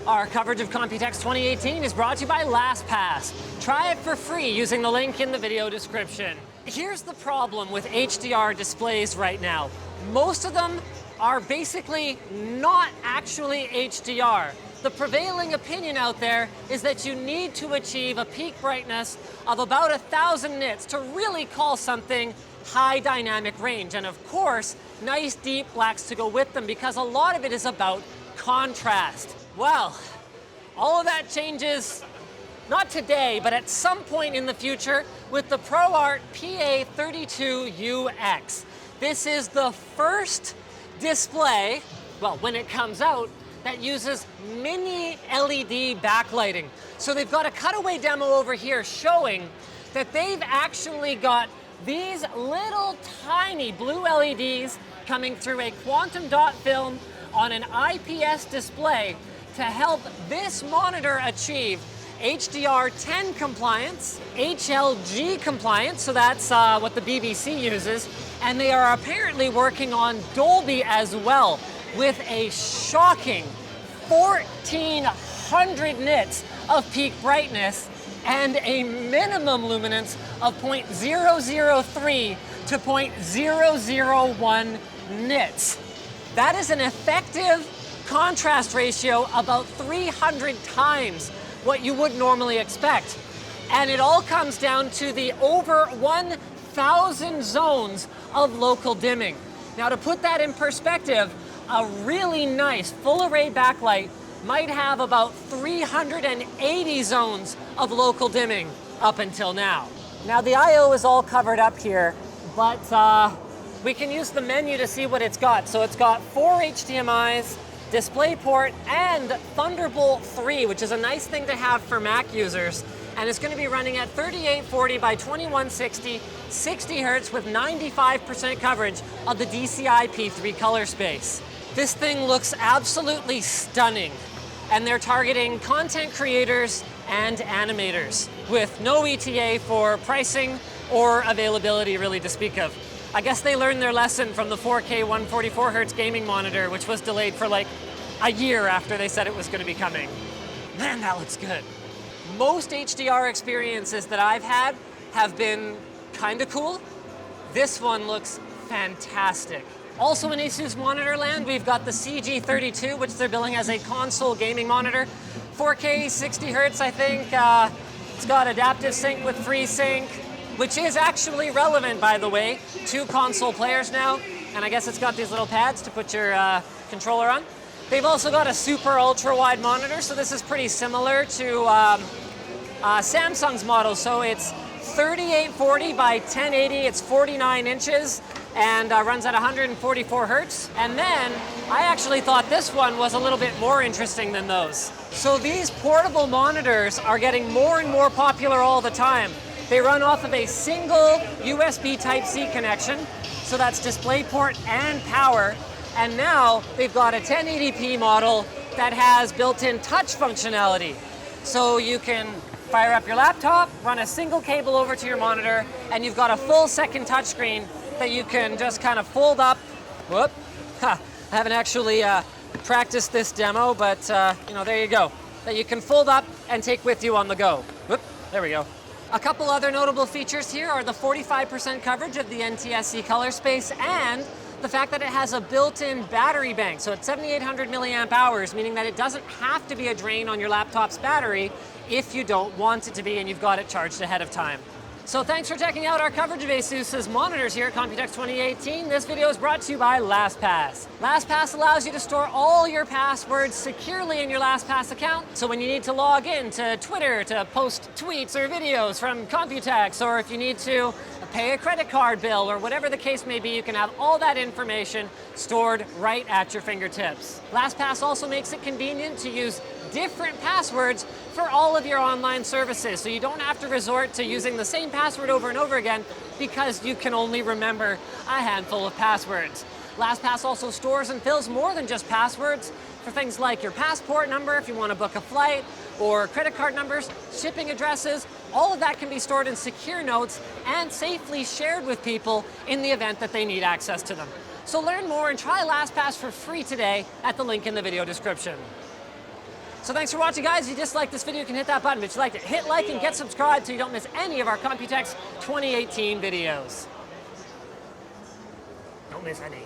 Our coverage of Computex 2018 is brought to you by LastPass. Try it for free using the link in the video description. Here's the problem with HDR displays right now. Most of them are basically not actually HDR. The prevailing opinion out there is that you need to achieve a peak brightness of about 1,000 nits to really call something high dynamic range. And of course, nice deep blacks to go with them, because a lot of it is about contrast. Well, all of that changes, not today, but at some point in the future with the ProArt PA32UX. This is the first display, well, when it comes out, that uses mini LED backlighting. So they've got a cutaway demo over here showing that they've actually got these little tiny blue LEDs coming through a quantum dot film on an IPS display to help this monitor achieve HDR 10 compliance, HLG compliance, so that's what the BBC uses, and they are apparently working on Dolby as well, with a shocking 1,400 nits of peak brightness and a minimum luminance of 0.003 to 0.001 nits. That is an effective contrast ratio about 300 times what you would normally expect. And it all comes down to the over 1,000 zones of local dimming. Now, to put that in perspective, a really nice full array backlight might have about 380 zones of local dimming up until now. Now, the I/O is all covered up here, but we can use the menu to see what it's got. So it's got 4 HDMIs, DisplayPort, and Thunderbolt 3, which is a nice thing to have for Mac users. And it's going to be running at 3840 by 2160, 60 hertz with 95% coverage of the DCI P3 color space. This thing looks absolutely stunning, and they're targeting content creators and animators with no ETA for pricing or availability really to speak of. I guess they learned their lesson from the 4K 144 hertz gaming monitor, which was delayed for like a year after they said it was going to be coming. Man, that looks good. Most HDR experiences that I've had have been kind of cool. This one looks fantastic. Also in ASUS monitor land, we've got the CG32, which they're billing as a console gaming monitor. 4K, 60 hertz, I think. It's got adaptive sync with FreeSync, which is actually relevant, by the way, to console players now. And I guess it's got these little pads to put your controller on. They've also got a super ultra wide monitor, so this is pretty similar to Samsung's model. So it's 3840 by 1080, it's 49 inches, and runs at 144 hertz. And then I actually thought this one was a little bit more interesting than those. So these portable monitors are getting more and more popular all the time. They run off of a single USB Type-C connection, so that's DisplayPort and power. And now they've got a 1080p model that has built-in touch functionality. So you can fire up your laptop, run a single cable over to your monitor, and you've got a full second touchscreen that you can just kind of fold up. Whoop. I haven't actually practiced this demo, but you know, there you go. That you can fold up and take with you on the go. Whoop. There we go. A couple other notable features here are the 45% coverage of the NTSC color space and the fact that it has a built-in battery bank. So it's 7,800 milliamp hours, meaning that it doesn't have to be a drain on your laptop's battery if you don't want it to be and you've got it charged ahead of time. So thanks for checking out our coverage of ASUS's monitors here at Computex 2018. This video is brought to you by LastPass. LastPass allows you to store all your passwords securely in your LastPass account. So when you need to log in to Twitter to post tweets or videos from Computex, or if you need to pay a credit card bill or whatever the case may be, you can have all that information stored right at your fingertips. LastPass also makes it convenient to use different passwords for all of your online services, so you don't have to resort to using the same password over and over again because you can only remember a handful of passwords. LastPass also stores and fills more than just passwords for things like your passport number if you want to book a flight, or credit card numbers, shipping addresses. All of that can be stored in secure notes and safely shared with people in the event that they need access to them. So learn more and try LastPass for free today at the link in the video description. So thanks for watching, guys. If you disliked this video, you can hit that button. But if you liked it, hit like and get subscribed so you don't miss any of our Computex 2018 videos. Don't miss any.